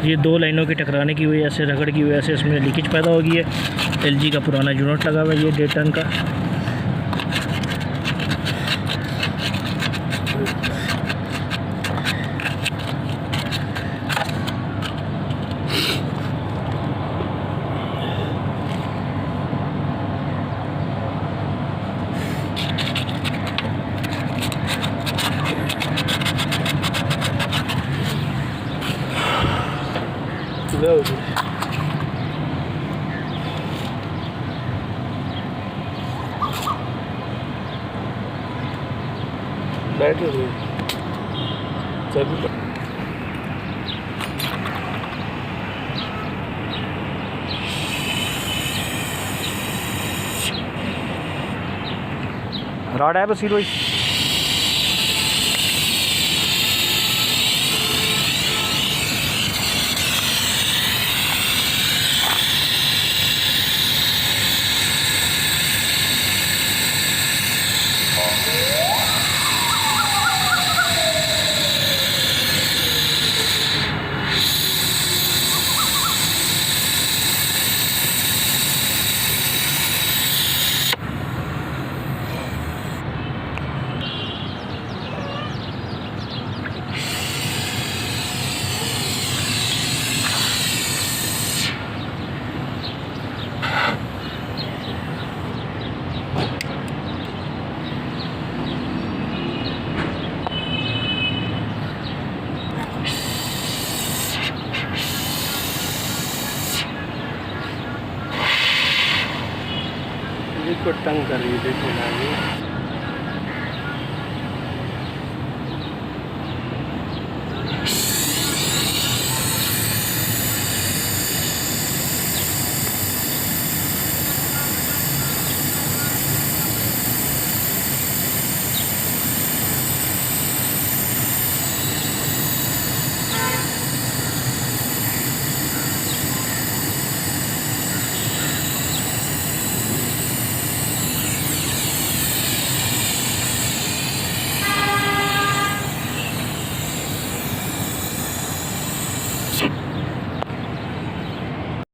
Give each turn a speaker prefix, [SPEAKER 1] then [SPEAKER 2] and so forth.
[SPEAKER 1] ये दो लाइनों के टकराने की वजह से, रगड़ की वजह से इसमें लीकेज पैदा हो गई है। एलजी का पुराना यूनिट लगा हुआ है ये 1.5 टन का।
[SPEAKER 2] बैटरी सभी
[SPEAKER 1] राड है बसीर भाई।
[SPEAKER 2] को तंग कर रही है, देखो ना ये